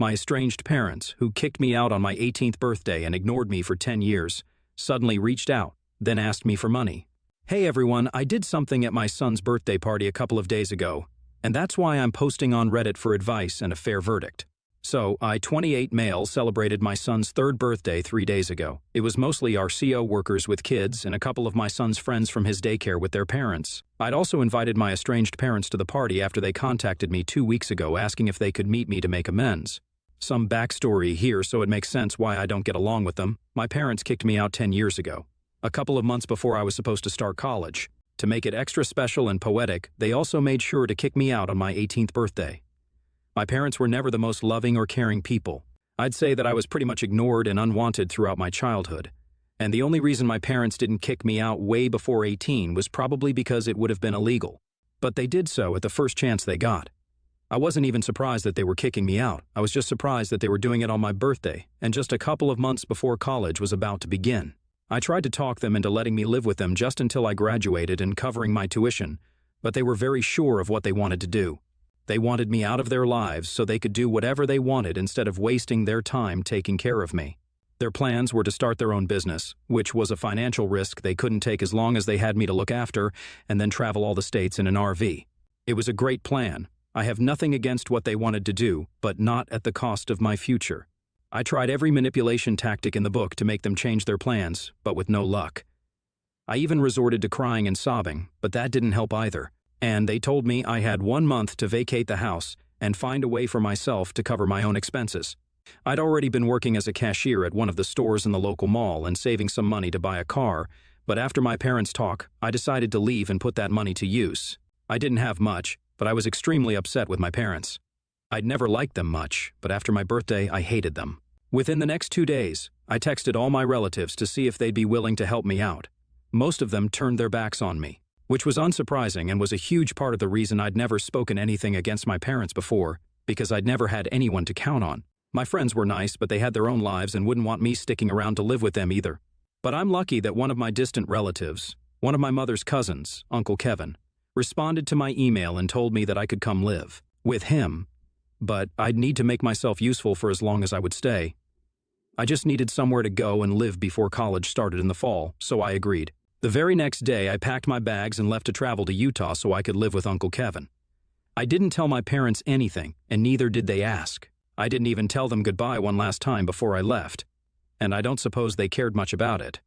My estranged parents, who kicked me out on my 18th birthday and ignored me for 10 years, suddenly reached out, then asked me for money. Hey everyone, I did something at my son's birthday party a couple of days ago, and that's why I'm posting on Reddit for advice and a fair verdict. So, I, 28 male, celebrated my son's third birthday 3 days ago. It was mostly RCO workers with kids and a couple of my son's friends from his daycare with their parents. I'd also invited my estranged parents to the party after they contacted me 2 weeks ago asking if they could meet me to make amends. Some backstory here so it makes sense why I don't get along with them. My parents kicked me out 10 years ago, a couple of months before I was supposed to start college. To make it extra special and poetic, they also made sure to kick me out on my 18th birthday. My parents were never the most loving or caring people. I'd say that I was pretty much ignored and unwanted throughout my childhood. And the only reason my parents didn't kick me out way before 18 was probably because it would have been illegal. But they did so at the first chance they got. I wasn't even surprised that they were kicking me out. I was just surprised that they were doing it on my birthday, and just a couple of months before college was about to begin. I tried to talk them into letting me live with them just until I graduated and covering my tuition, but they were very sure of what they wanted to do. They wanted me out of their lives so they could do whatever they wanted instead of wasting their time taking care of me. Their plans were to start their own business, which was a financial risk they couldn't take as long as they had me to look after, and then travel all the states in an RV. It was a great plan. I have nothing against what they wanted to do, but not at the cost of my future. I tried every manipulation tactic in the book to make them change their plans, but with no luck. I even resorted to crying and sobbing, but that didn't help either. And they told me I had 1 month to vacate the house and find a way for myself to cover my own expenses. I'd already been working as a cashier at one of the stores in the local mall and saving some money to buy a car, but after my parents' talk, I decided to leave and put that money to use. I didn't have much, but I was extremely upset with my parents. I'd never liked them much, but after my birthday, I hated them. Within the next 2 days, I texted all my relatives to see if they'd be willing to help me out. Most of them turned their backs on me, which was unsurprising and was a huge part of the reason I'd never spoken anything against my parents before, because I'd never had anyone to count on. My friends were nice, but they had their own lives and wouldn't want me sticking around to live with them either. But I'm lucky that one of my distant relatives, one of my mother's cousins, Uncle Kevin, responded to my email and told me that I could come live with him, but I'd need to make myself useful for as long as I would stay. I just needed somewhere to go and live before college started in the fall, so I agreed. The very next day, I packed my bags and left to travel to Utah so I could live with Uncle Kevin. I didn't tell my parents anything, and neither did they ask. I didn't even tell them goodbye one last time before I left, and I don't suppose they cared much about it.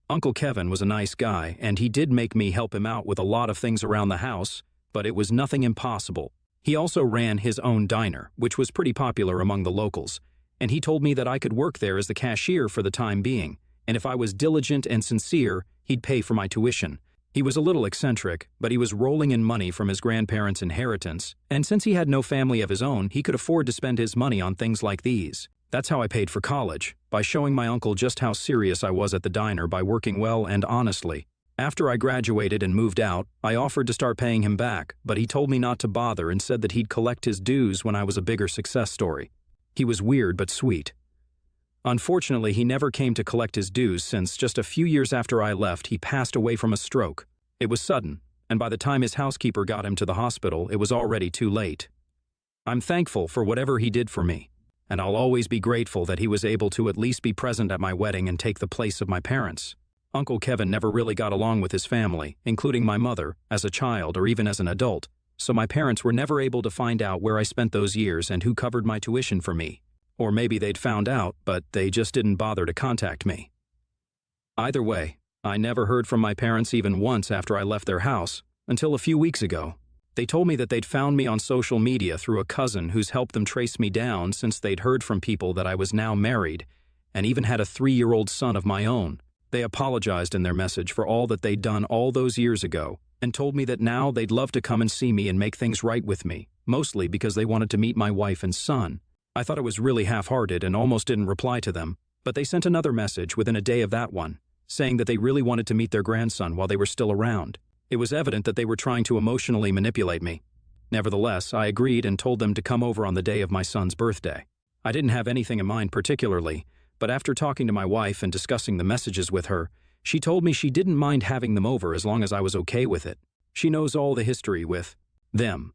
Uncle Kevin was a nice guy, and he did make me help him out with a lot of things around the house, but it was nothing impossible. He also ran his own diner, which was pretty popular among the locals, and he told me that I could work there as the cashier for the time being, and if I was diligent and sincere, he'd pay for my tuition. He was a little eccentric, but he was rolling in money from his grandparents' inheritance, and since he had no family of his own, he could afford to spend his money on things like these. That's how I paid for college, by showing my uncle just how serious I was at the diner by working well and honestly. After I graduated and moved out, I offered to start paying him back, but he told me not to bother and said that he'd collect his dues when I was a bigger success story. He was weird but sweet. Unfortunately, he never came to collect his dues since just a few years after I left, he passed away from a stroke. It was sudden, and by the time his housekeeper got him to the hospital, it was already too late. I'm thankful for whatever he did for me, and I'll always be grateful that he was able to at least be present at my wedding and take the place of my parents. Uncle Kevin never really got along with his family, including my mother, as a child or even as an adult, so my parents were never able to find out where I spent those years and who covered my tuition for me. Or maybe they'd found out, but they just didn't bother to contact me. Either way, I never heard from my parents even once after I left their house, until a few weeks ago. They told me that they'd found me on social media through a cousin who's helped them trace me down since they'd heard from people that I was now married, and even had a 3-year-old son of my own. They apologized in their message for all that they'd done all those years ago, and told me that now they'd love to come and see me and make things right with me, mostly because they wanted to meet my wife and son. I thought it was really half-hearted and almost didn't reply to them, but they sent another message within a day of that one, saying that they really wanted to meet their grandson while they were still around. It was evident that they were trying to emotionally manipulate me. Nevertheless, I agreed and told them to come over on the day of my son's birthday. I didn't have anything in mind particularly, but after talking to my wife and discussing the messages with her, she told me she didn't mind having them over as long as I was okay with it. She knows all the history with them,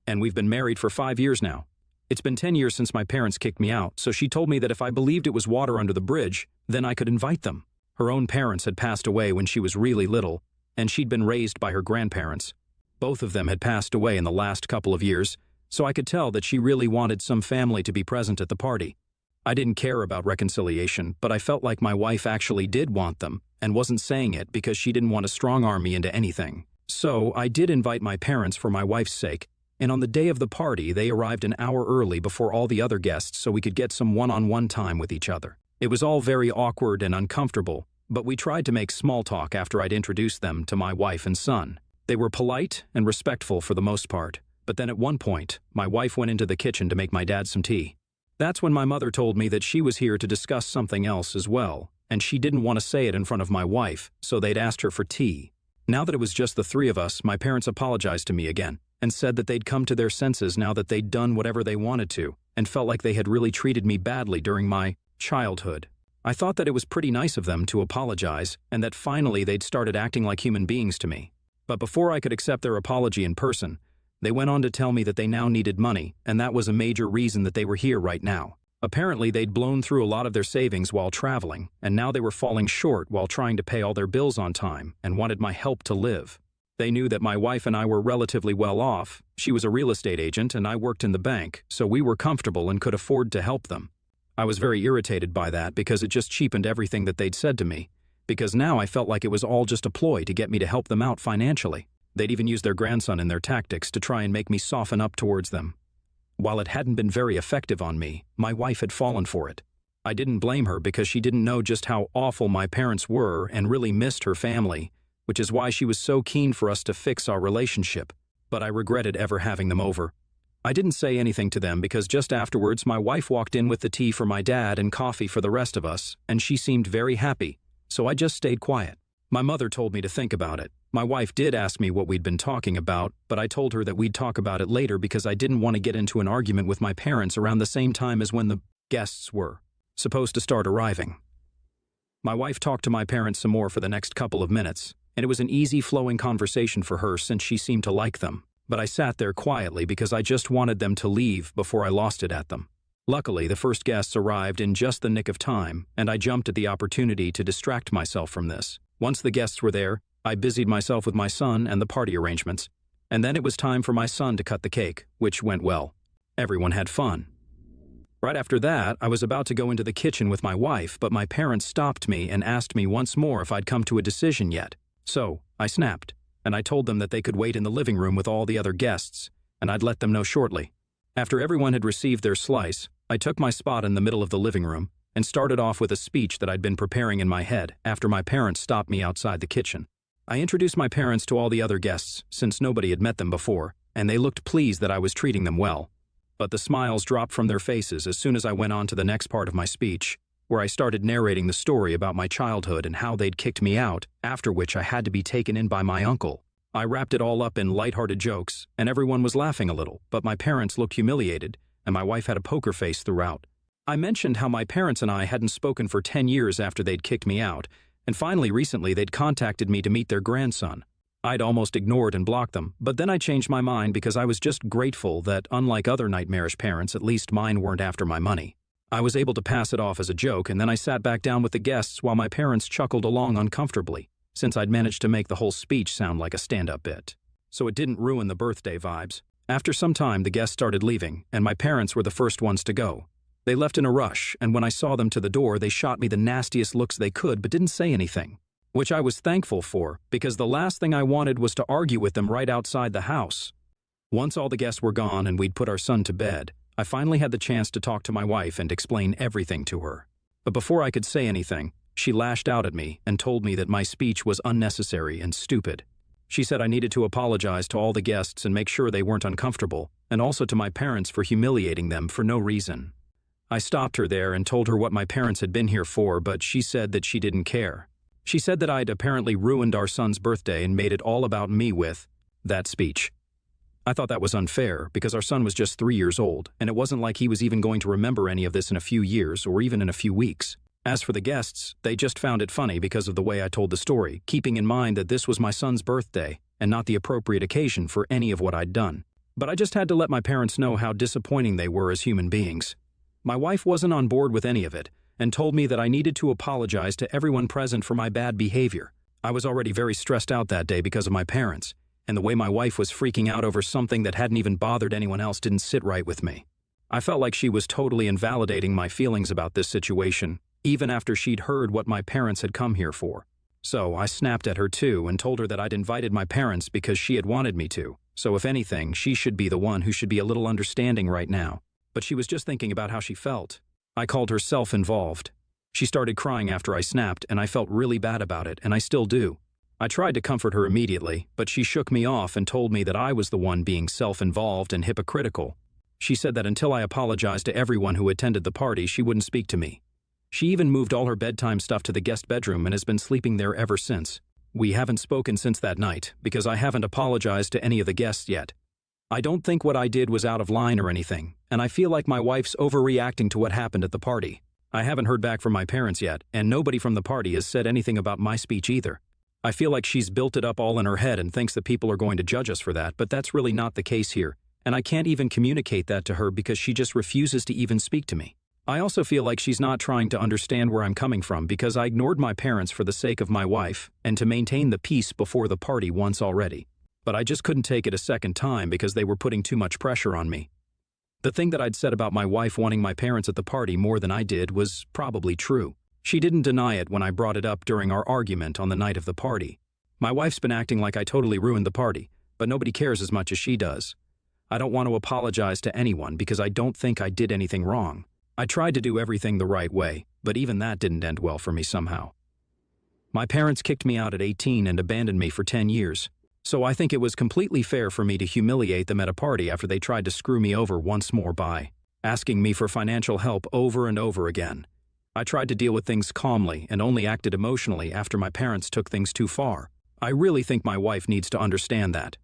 and we've been married for 5 years now. It's been 10 years since my parents kicked me out, so she told me that if I believed it was water under the bridge, then I could invite them. Her own parents had passed away when she was really little, and she'd been raised by her grandparents. Both of them had passed away in the last couple of years, so I could tell that she really wanted some family to be present at the party. I didn't care about reconciliation, but I felt like my wife actually did want them, and wasn't saying it because she didn't want to strong-arm me into anything. So I did invite my parents for my wife's sake, and on the day of the party, they arrived an hour early before all the other guests so we could get some one-on-one time with each other. It was all very awkward and uncomfortable, but we tried to make small talk after I'd introduced them to my wife and son. They were polite and respectful for the most part, but then at one point, my wife went into the kitchen to make my dad some tea. That's when my mother told me that she was here to discuss something else as well, and she didn't want to say it in front of my wife, so they'd asked her for tea. Now that it was just the three of us, my parents apologized to me again, and said that they'd come to their senses now that they'd done whatever they wanted to, and felt like they had really treated me badly during my childhood. I thought that it was pretty nice of them to apologize, and that finally they'd started acting like human beings to me. But before I could accept their apology in person, they went on to tell me that they now needed money, and that was a major reason that they were here right now. Apparently, they'd blown through a lot of their savings while traveling, and now they were falling short while trying to pay all their bills on time, and wanted my help to live. They knew that my wife and I were relatively well off. She was a real estate agent and I worked in the bank, so we were comfortable and could afford to help them. I was very irritated by that because it just cheapened everything that they'd said to me, because now I felt like it was all just a ploy to get me to help them out financially. They'd even used their grandson in their tactics to try and make me soften up towards them. While it hadn't been very effective on me, my wife had fallen for it. I didn't blame her because she didn't know just how awful my parents were and really missed her family, which is why she was so keen for us to fix our relationship, but I regretted ever having them over. I didn't say anything to them because just afterwards my wife walked in with the tea for my dad and coffee for the rest of us, and she seemed very happy, so I just stayed quiet. My mother told me to think about it. My wife did ask me what we'd been talking about, but I told her that we'd talk about it later because I didn't want to get into an argument with my parents around the same time as when the guests were supposed to start arriving. My wife talked to my parents some more for the next couple of minutes, and it was an easy flowing conversation for her since she seemed to like them, but I sat there quietly because I just wanted them to leave before I lost it at them. Luckily, the first guests arrived in just the nick of time, and I jumped at the opportunity to distract myself from this. Once the guests were there, I busied myself with my son and the party arrangements, and then it was time for my son to cut the cake, which went well. Everyone had fun. Right after that, I was about to go into the kitchen with my wife, but my parents stopped me and asked me once more if I'd come to a decision yet. So, I snapped, and I told them that they could wait in the living room with all the other guests, and I'd let them know shortly. After everyone had received their slice, I took my spot in the middle of the living room and started off with a speech that I'd been preparing in my head after my parents stopped me outside the kitchen. I introduced my parents to all the other guests since nobody had met them before, and they looked pleased that I was treating them well. But the smiles dropped from their faces as soon as I went on to the next part of my speech, where I started narrating the story about my childhood and how they'd kicked me out, after which I had to be taken in by my uncle. I wrapped it all up in lighthearted jokes, and everyone was laughing a little, but my parents looked humiliated, and my wife had a poker face throughout. I mentioned how my parents and I hadn't spoken for 10 years after they'd kicked me out, and finally recently they'd contacted me to meet their grandson. I'd almost ignored and blocked them, but then I changed my mind because I was just grateful that, unlike other nightmarish parents, at least mine weren't after my money. I was able to pass it off as a joke, and then I sat back down with the guests while my parents chuckled along uncomfortably, since I'd managed to make the whole speech sound like a stand-up bit. So it didn't ruin the birthday vibes. After some time, the guests started leaving, and my parents were the first ones to go. They left in a rush, and when I saw them to the door, they shot me the nastiest looks they could but didn't say anything, which I was thankful for, because the last thing I wanted was to argue with them right outside the house. Once all the guests were gone and we'd put our son to bed, I finally had the chance to talk to my wife and explain everything to her. But before I could say anything, she lashed out at me and told me that my speech was unnecessary and stupid. She said I needed to apologize to all the guests and make sure they weren't uncomfortable, and also to my parents for humiliating them for no reason. I stopped her there and told her what my parents had been here for, but she said that she didn't care. She said that I'd apparently ruined our son's birthday and made it all about me with that speech. I thought that was unfair because our son was just 3 years old, and it wasn't like he was even going to remember any of this in a few years or even in a few weeks. As for the guests, they just found it funny because of the way I told the story, keeping in mind that this was my son's birthday and not the appropriate occasion for any of what I'd done. But I just had to let my parents know how disappointing they were as human beings. My wife wasn't on board with any of it and told me that I needed to apologize to everyone present for my bad behavior. I was already very stressed out that day because of my parents, and the way my wife was freaking out over something that hadn't even bothered anyone else didn't sit right with me. I felt like she was totally invalidating my feelings about this situation, even after she'd heard what my parents had come here for. So I snapped at her too and told her that I'd invited my parents because she had wanted me to, so if anything, she should be the one who should be a little understanding right now. But she was just thinking about how she felt. I called her self-involved. She started crying after I snapped, and I felt really bad about it, and I still do. I tried to comfort her immediately, but she shook me off and told me that I was the one being self-involved and hypocritical. She said that until I apologized to everyone who attended the party, she wouldn't speak to me. She even moved all her bedtime stuff to the guest bedroom and has been sleeping there ever since. We haven't spoken since that night, because I haven't apologized to any of the guests yet. I don't think what I did was out of line or anything, and I feel like my wife's overreacting to what happened at the party. I haven't heard back from my parents yet, and nobody from the party has said anything about my speech either. I feel like she's built it up all in her head and thinks that people are going to judge us for that, but that's really not the case here, and I can't even communicate that to her because she just refuses to even speak to me. I also feel like she's not trying to understand where I'm coming from because I ignored my parents for the sake of my wife and to maintain the peace before the party once already. But I just couldn't take it a second time because they were putting too much pressure on me. The thing that I'd said about my wife wanting my parents at the party more than I did was probably true. She didn't deny it when I brought it up during our argument on the night of the party. My wife's been acting like I totally ruined the party, but nobody cares as much as she does. I don't want to apologize to anyone because I don't think I did anything wrong. I tried to do everything the right way, but even that didn't end well for me somehow. My parents kicked me out at 18 and abandoned me for 10 years, so I think it was completely fair for me to humiliate them at a party after they tried to screw me over once more by asking me for financial help over and over again. I tried to deal with things calmly and only acted emotionally after my parents took things too far. I really think my wife needs to understand that.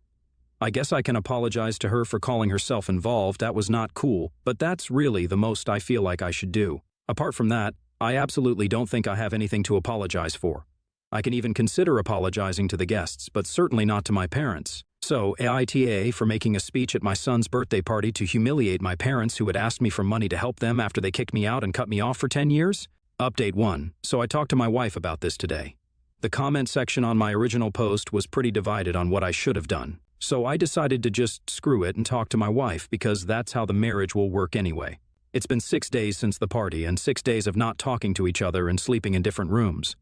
I guess I can apologize to her for calling herself involved. That was not cool, but that's really the most I feel like I should do. Apart from that, I absolutely don't think I have anything to apologize for. I can even consider apologizing to the guests, but certainly not to my parents. So, AITA for making a speech at my son's birthday party to humiliate my parents who had asked me for money to help them after they kicked me out and cut me off for 10 years? Update 1. So I talked to my wife about this today. The comment section on my original post was pretty divided on what I should have done. So I decided to just screw it and talk to my wife because that's how the marriage will work anyway. It's been 6 days since the party and 6 days of not talking to each other and sleeping in different rooms.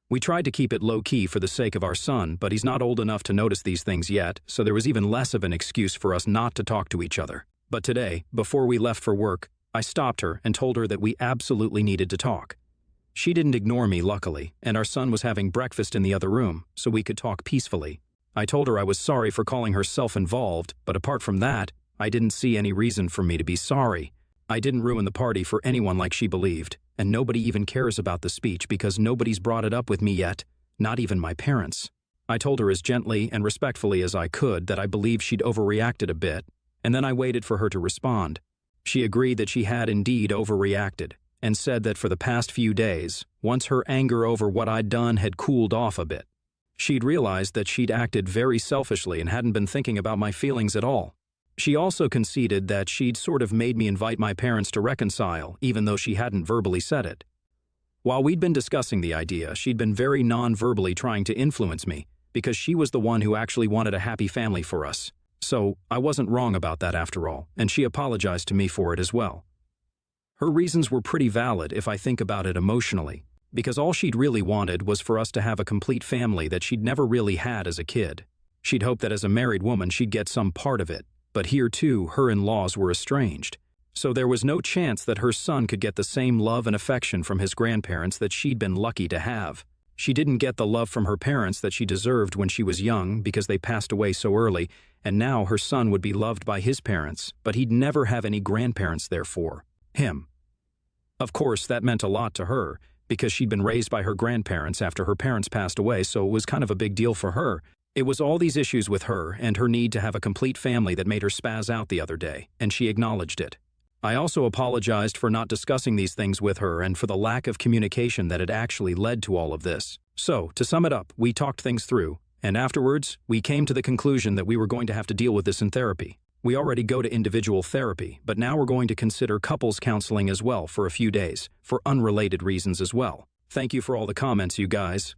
We tried to keep it low-key for the sake of our son, but he's not old enough to notice these things yet, so there was even less of an excuse for us not to talk to each other. But today, before we left for work, I stopped her and told her that we absolutely needed to talk. She didn't ignore me, luckily, and our son was having breakfast in the other room, so we could talk peacefully. I told her I was sorry for calling her self-involved, but apart from that, I didn't see any reason for me to be sorry. I didn't ruin the party for anyone like she believed, and nobody even cares about the speech because nobody's brought it up with me yet, not even my parents. I told her as gently and respectfully as I could that I believed she'd overreacted a bit, and then I waited for her to respond. She agreed that she had indeed overreacted, and said that for the past few days, once her anger over what I'd done had cooled off a bit, she'd realized that she'd acted very selfishly and hadn't been thinking about my feelings at all. She also conceded that she'd sort of made me invite my parents to reconcile, even though she hadn't verbally said it. While we'd been discussing the idea, she'd been very non-verbally trying to influence me, because she was the one who actually wanted a happy family for us. So I wasn't wrong about that after all, and she apologized to me for it as well. Her reasons were pretty valid if I think about it emotionally, because all she'd really wanted was for us to have a complete family that she'd never really had as a kid. She'd hoped that as a married woman she'd get some part of it, but here too her in-laws were estranged. So there was no chance that her son could get the same love and affection from his grandparents that she'd been lucky to have. She didn't get the love from her parents that she deserved when she was young because they passed away so early, and now her son would be loved by his parents, but he'd never have any grandparents there for him. Of course, that meant a lot to her, because she'd been raised by her grandparents after her parents passed away, so it was kind of a big deal for her. It was all these issues with her and her need to have a complete family that made her spaz out the other day, and she acknowledged it. I also apologized for not discussing these things with her and for the lack of communication that had actually led to all of this. So, to sum it up, we talked things through, and afterwards, we came to the conclusion that we were going to have to deal with this in therapy. We already go to individual therapy, but now we're going to consider couples counseling as well for a few days, for unrelated reasons as well. Thank you for all the comments, you guys.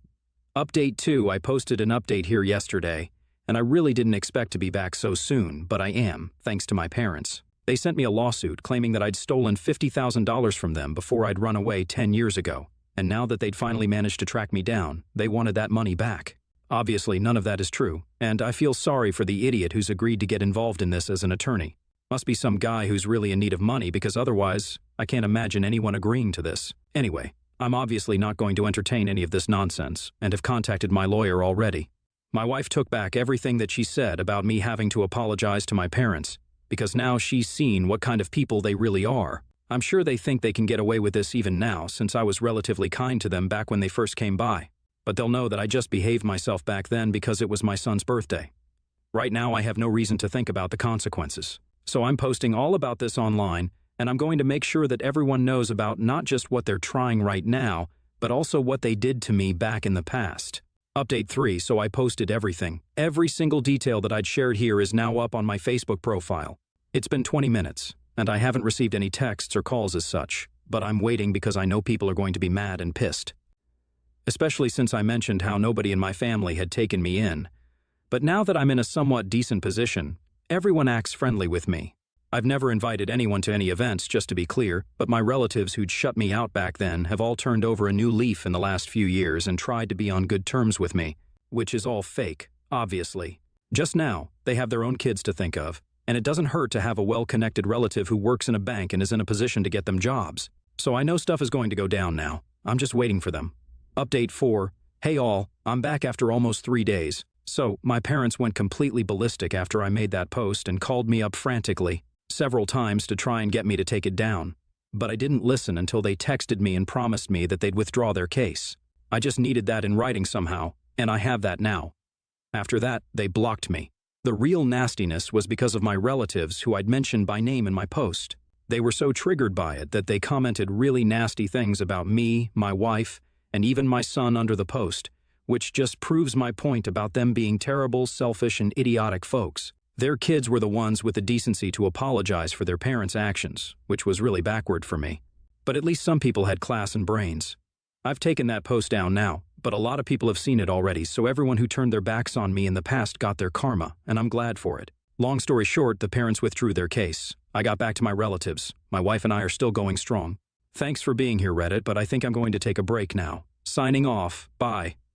Update 2, I posted an update here yesterday, and I really didn't expect to be back so soon, but I am, thanks to my parents. They sent me a lawsuit claiming that I'd stolen $50,000 from them before I'd run away 10 years ago, and now that they'd finally managed to track me down, they wanted that money back. Obviously, none of that is true, and I feel sorry for the idiot who's agreed to get involved in this as an attorney. Must be some guy who's really in need of money, because otherwise, I can't imagine anyone agreeing to this. Anyway, I'm obviously not going to entertain any of this nonsense, and have contacted my lawyer already. My wife took back everything that she said about me having to apologize to my parents, because now she's seen what kind of people they really are. I'm sure they think they can get away with this even now, since I was relatively kind to them back when they first came by. But they'll know that I just behaved myself back then because it was my son's birthday. Right now, I have no reason to think about the consequences. So I'm posting all about this online, and I'm going to make sure that everyone knows about not just what they're trying right now, but also what they did to me back in the past. Update 3, so I posted everything. Every single detail that I'd shared here is now up on my Facebook profile. It's been 20 minutes, and I haven't received any texts or calls as such, but I'm waiting because I know people are going to be mad and pissed. Especially since I mentioned how nobody in my family had taken me in. But now that I'm in a somewhat decent position, everyone acts friendly with me. I've never invited anyone to any events, just to be clear, but my relatives who'd shut me out back then have all turned over a new leaf in the last few years and tried to be on good terms with me, which is all fake, obviously. Just now, they have their own kids to think of, and it doesn't hurt to have a well-connected relative who works in a bank and is in a position to get them jobs. So I know stuff is going to go down now. I'm just waiting for them. Update 4, hey all, I'm back after almost 3 days. So, my parents went completely ballistic after I made that post and called me up frantically, several times to try and get me to take it down. But I didn't listen until they texted me and promised me that they'd withdraw their case. I just needed that in writing somehow, and I have that now. After that, they blocked me. The real nastiness was because of my relatives who I'd mentioned by name in my post. They were so triggered by it that they commented really nasty things about me, my wife, and even my son under the post, which just proves my point about them being terrible, selfish, and idiotic folks. Their kids were the ones with the decency to apologize for their parents' actions, which was really backward for me. But at least some people had class and brains. I've taken that post down now, but a lot of people have seen it already, so everyone who turned their backs on me in the past got their karma, and I'm glad for it. Long story short, the parents withdrew their case. I got back to my relatives. My wife and I are still going strong. Thanks for being here, Reddit, but I think I'm going to take a break now. Signing off. Bye.